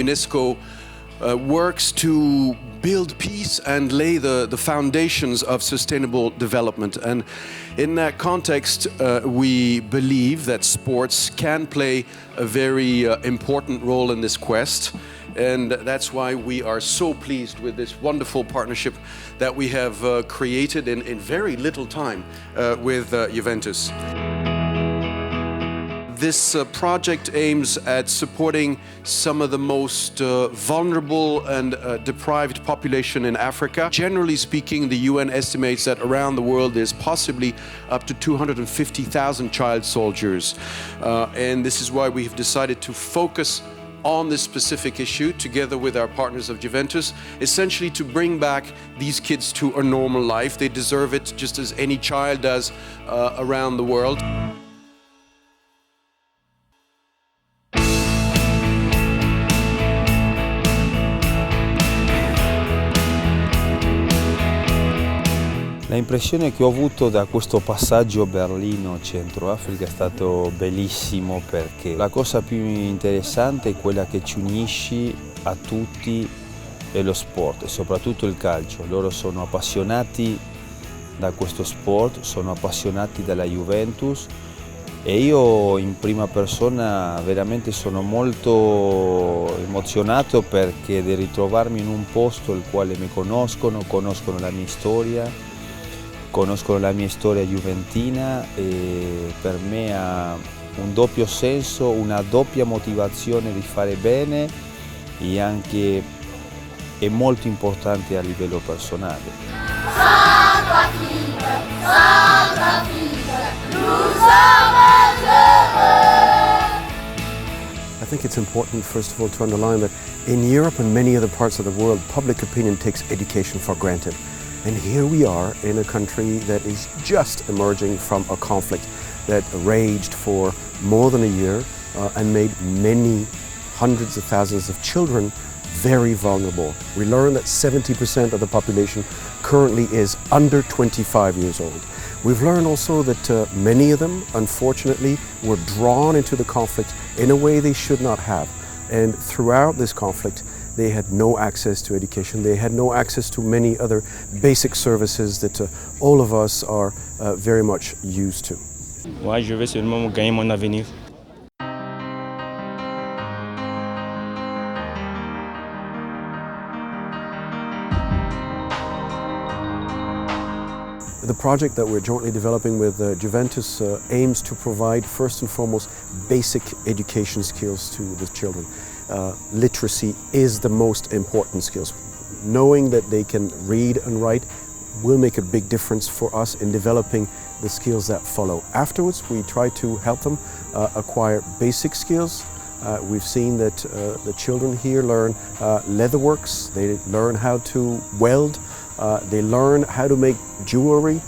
UNESCO works to build peace and lay the foundations of sustainable development. And in that context, we believe that sports can play a very important role in this quest. And that's why we are so pleased with this wonderful partnership that we have created in very little time with Juventus. This project aims at supporting some of the most vulnerable and deprived population in Africa. Generally speaking, the UN estimates that around the world there's possibly up to 250,000 child soldiers. And this is why we have decided to focus on this specific issue together with our partners of Juventus, essentially to bring back these kids to a normal life. They deserve it just as any child does around the world. L'impressione che ho avuto da questo passaggio Berlino-Centro Africa è stato bellissimo, perché la cosa più interessante è quella che ci unisce a tutti è lo sport e soprattutto il calcio. Loro sono appassionati da questo sport, sono appassionati dalla Juventus e io in prima persona veramente sono molto emozionato perché di ritrovarmi in un posto il quale mi conoscono la mia storia. Conoscono la mia storia juventina e per me ha un doppio senso, una doppia motivazione di fare bene e anche è molto importante a livello personale. I think it's important, first of all, to underline that in Europe and many other parts of the world, public opinion takes education for granted. And here we are in a country that is just emerging from a conflict that raged for more than a year and made many hundreds of thousands of children very vulnerable. We learned that 70% of the population currently is under 25 years old. We've learned also that many of them, unfortunately, were drawn into the conflict in a way they should not have. And throughout this conflict, they had no access to education, they had no access to many other basic services that all of us are very much used to. Moi, je vais seulement gagner mon avenir. The project that we're jointly developing with Juventus aims to provide first and foremost basic education skills to the children. Literacy is the most important skills. Knowing that they can read and write will make a big difference for us in developing the skills that follow. Afterwards, we try to help them acquire basic skills. We've seen that the children here learn leatherworks, they learn how to weld, they learn how to make jewelry,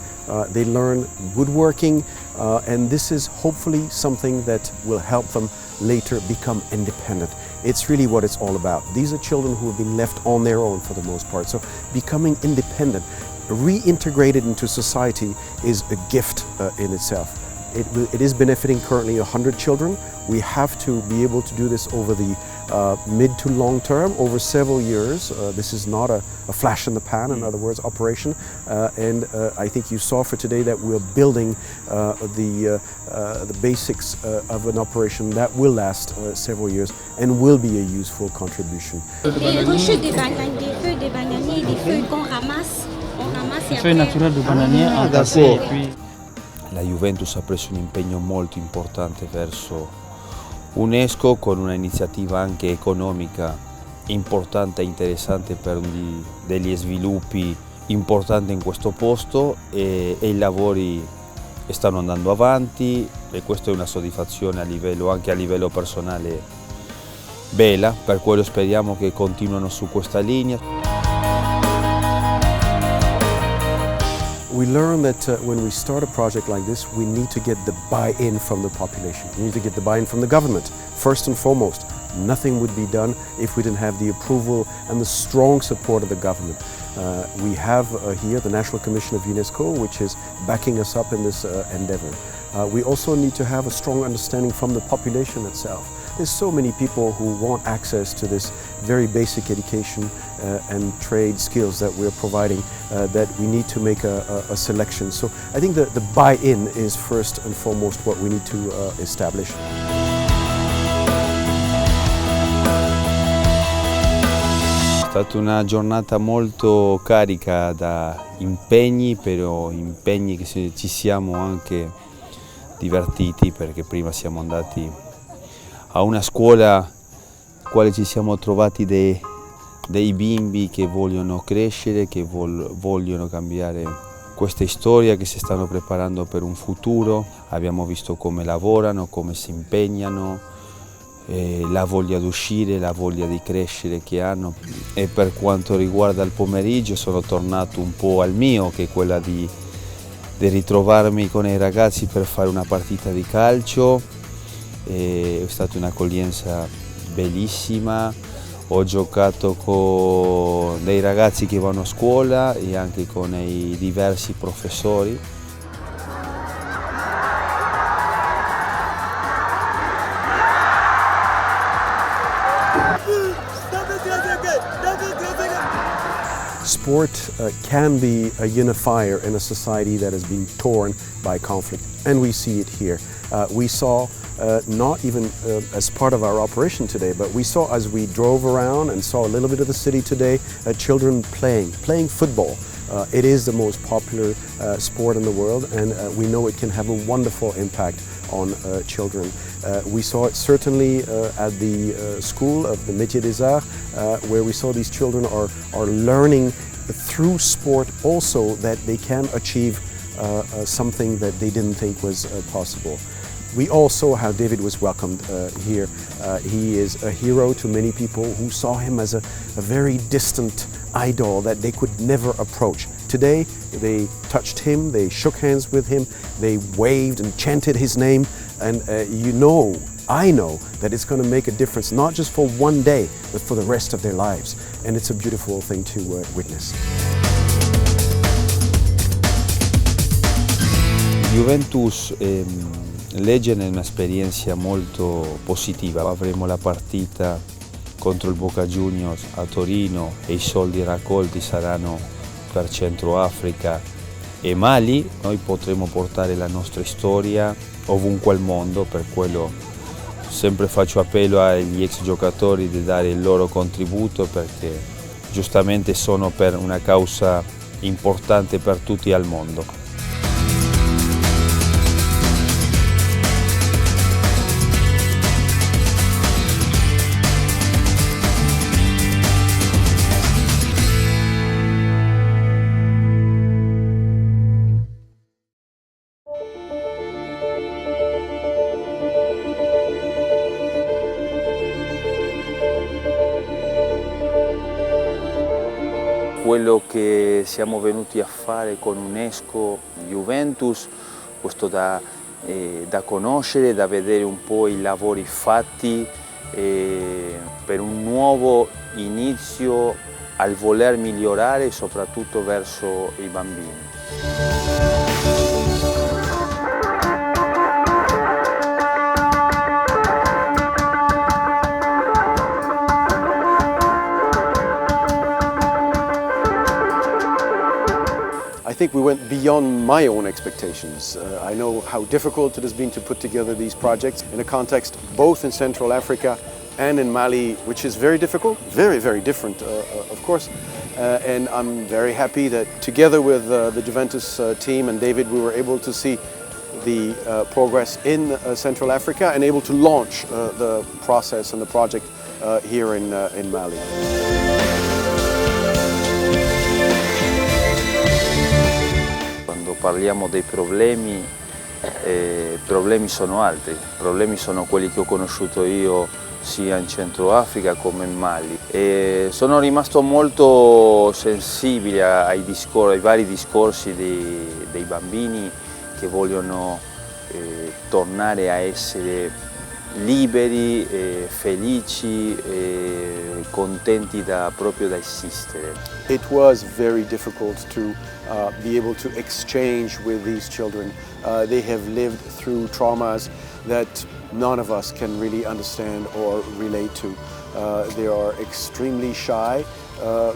they learn woodworking, and this is hopefully something that will help them later become independent. It's really what it's all about. These are children who have been left on their own for the most part. So becoming independent, reintegrated into society is a gift in itself. It is benefiting currently 100 children. We have to be able to do this over the mid to long term, over several years. This is not a flash in the pan, in other words, operation. And I think you saw for today that we're building the basics of an operation that will last several years and will be a useful contribution. Les rechutes des bananiers, des feuilles qu'on ramasse, Les feuilles naturelles de bananier entassées et puis... La Juventus ha preso un impegno molto importante verso UNESCO con un'iniziativa anche economica importante e interessante per degli sviluppi importanti in questo posto e i lavori stanno andando avanti e questa è una soddisfazione anche a livello personale bella, per quello speriamo che continuino su questa linea. We learn that when we start a project like this, we need to get the buy-in from the population. We need to get the buy-in from the government, first and foremost. Nothing would be done if we didn't have the approval and the strong support of the government. We have here the National Commission of UNESCO, which is backing us up in this endeavor. We also need to have a strong understanding from the population itself. There's so many people who want access to this very basic education and trade skills that we're providing that we need to make a selection. So I think the buy-in is first and foremost what we need to establish. È stata una giornata molto carica da impegni, però impegni che ci siamo anche divertiti, perché prima siamo andati a una scuola quale ci siamo trovati dei bimbi che vogliono crescere, che vogliono cambiare questa storia, che si stanno preparando per un futuro. Abbiamo visto come lavorano, come si impegnano, la voglia di uscire, la voglia di crescere che hanno. E per quanto riguarda il pomeriggio sono tornato un po' al mio, che è quella di ritrovarmi con i ragazzi per fare una partita di calcio. È stata un'accoglienza bellissima, ho giocato con dei ragazzi che vanno a scuola e anche con i diversi professori. Sport can be a unifier in a society that has been torn by conflict, and we see it here. We saw, not even as part of our operation today, but we saw as we drove around and saw a little bit of the city today, children playing football. It is the most popular sport in the world, and we know it can have a wonderful impact on children. We saw it certainly at the school of the Métiers des Arts, where we saw these children are learning through sport also that they can achieve something that they didn't think was possible. We all saw how David was welcomed here. He is a hero to many people who saw him as a very distant idol that they could never approach. Today, they touched him, they shook hands with him, they waved and chanted his name, and I know that it's going to make a difference, not just for one day, but for the rest of their lives. And it's a beautiful thing to witness. Juventus Legend è un'esperienza molto positiva. Avremo la partita contro il Boca Juniors a Torino e i soldi raccolti saranno per Centro Africa e Mali. Noi potremo portare la nostra storia ovunque al mondo, per quello sempre faccio appello agli ex giocatori di dare il loro contributo, perché giustamente sono per una causa importante per tutti al mondo. Quello che siamo venuti a fare con UNESCO Juventus, questo da conoscere, da vedere un po' i lavori fatti per un nuovo inizio al voler migliorare, soprattutto verso i bambini. I think we went beyond my own expectations. I know how difficult it has been to put together these projects in a context both in Central Africa and in Mali, which is very difficult, very, very different, of course. And I'm very happy that together with the Juventus team and David, we were able to see the progress in Central Africa and able to launch the process and the project here in Mali. Parliamo dei problemi, problemi sono altri, problemi sono quelli che ho conosciuto io sia in Centro Africa come in Mali. E sono rimasto molto sensibile ai vari discorsi dei bambini che vogliono tornare a essere liberi, felici e contenti proprio da esistere. It was very difficult to be able to exchange with these children. They have lived through traumas that none of us can really understand or relate to. They are extremely shy,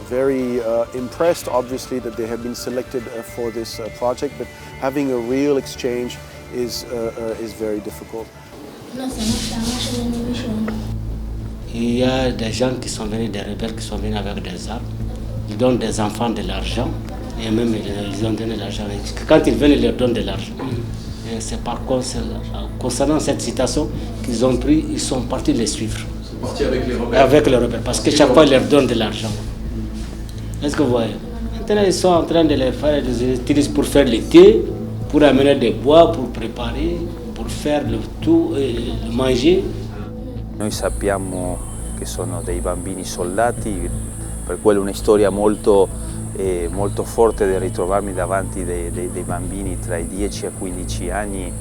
very impressed obviously that they have been selected for this project, but having a real exchange is very difficult. Il y a des gens qui sont venus, des rebelles qui sont venus avec des armes. Ils donnent des enfants de l'argent et même ils ont donné de l'argent. Quand ils viennent, ils leur donnent de l'argent. Et c'est par concernant cette citation qu'ils ont pris, ils sont partis les suivre. Parti avec les rebelles. Avec les rebelles, parce que chaque fois ils leur donnent de l'argent. Est-ce que vous voyez? Maintenant ils sont en train de les faire, ils les utilisent pour faire le thé, pour amener des bois, pour préparer, pour faire le tout et le manger. Noi sappiamo che sono dei bambini soldati, per quello è una storia molto forte di ritrovarmi davanti dei bambini tra i 10 e i 15 anni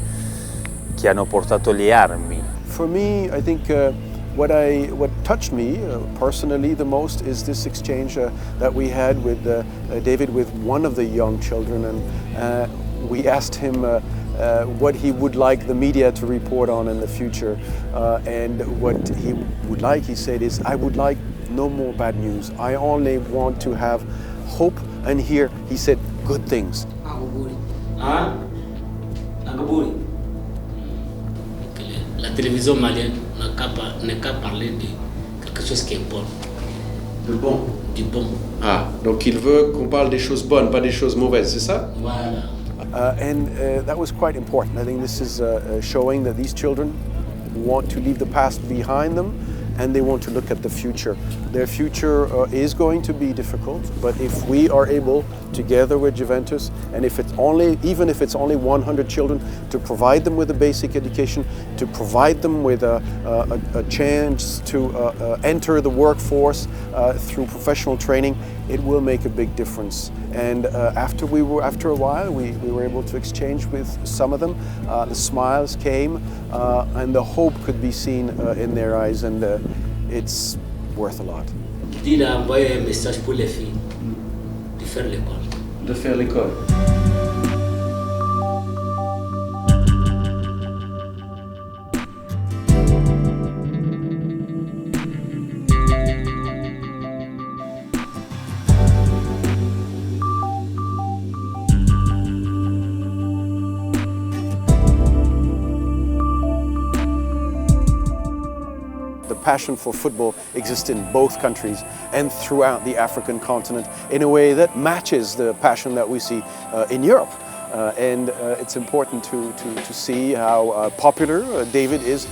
che hanno portato le armi. For me, I think what touched me personally the most is this exchange that we had with David with one of the young children, and we asked him what he would like the media to report on in the future, and what he would like, he said, is I would like no more bad news. I only want to have hope, and here he said good things. La télévision malienne n'a qu'à parler de quelque chose qui est bon. De bon. Du bon. Ah, donc il veut qu'on parle des choses bonnes, pas des choses mauvaises, c'est ça? Voilà. And that was quite important. I think this is showing that these children want to leave the past behind them and they want to look at the future. Their future is going to be difficult, but if we are able, together with Juventus, and even if it's only 100 children, to provide them with a basic education, to provide them with a chance to enter the workforce through professional training, it will make a big difference. And after a while, we were able to exchange with some of them. The smiles came, and the hope could be seen in their eyes, and it's worth a lot. Il a envoyé un message pour les filles de faire l'école. De faire l'école. The passion for football exists in both countries and throughout the African continent in a way that matches the passion that we see in Europe. And it's important to see how popular David is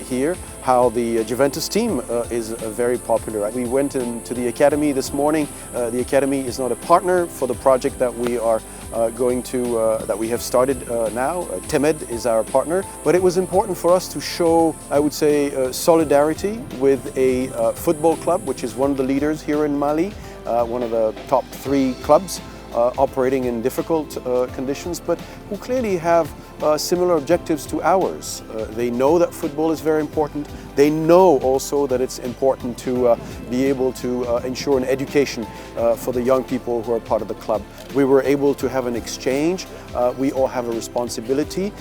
here, how the Juventus team is very popular. We went into the academy this morning. The academy is not a partner for the project that we are that we have started now. Temed is our partner, but it was important for us to show, I would say, solidarity with a football club, which is one of the leaders here in Mali, one of the top 3 clubs operating in difficult conditions, but who clearly have similar objectives to ours. They know that football is very important. They know also that it's important to be able to ensure an education for the young people who are part of the club. We were able to have an exchange. We all have a responsibility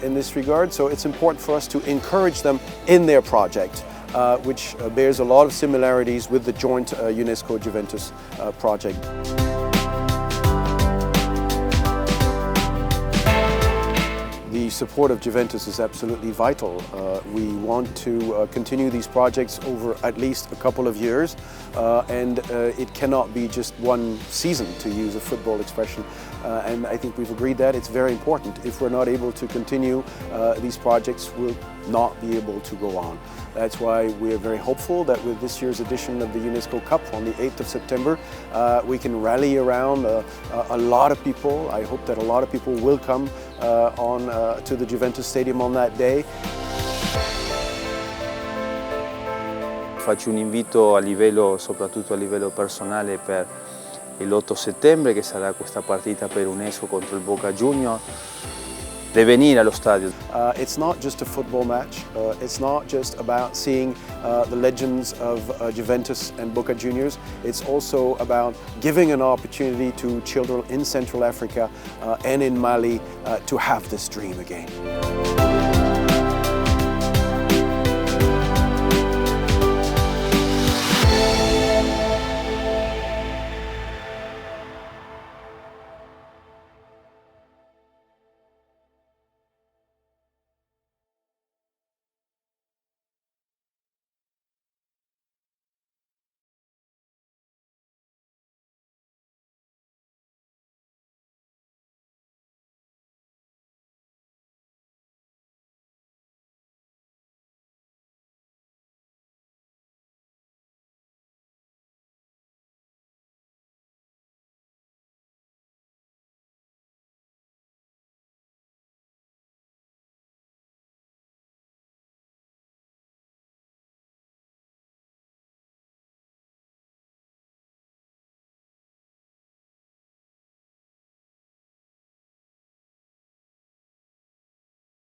in this regard, so it's important for us to encourage them in their project, which bears a lot of similarities with the joint UNESCO-Juventus project. The support of Juventus is absolutely vital. We want to continue these projects over at least a couple of years, and it cannot be just one season, to use a football expression. And I think we've agreed that it's very important. If we're not able to continue these projects, we'll not be able to go on. That's why we're very hopeful that with this year's edition of the UNESCO Cup on the 8th of September, we can rally around a lot of people. I hope that a lot of people will come to the Juventus Stadium on that day. Faccio un invito soprattutto a livello personale per l'8 settembre, che sarà questa partita per UNESCO contro il Boca Juniors. Di venire allo stadio. It's not just a football match. It's not just about seeing the legends of Juventus and Boca Juniors. It's also about giving an opportunity to children in Central Africa and in Mali to have this dream again.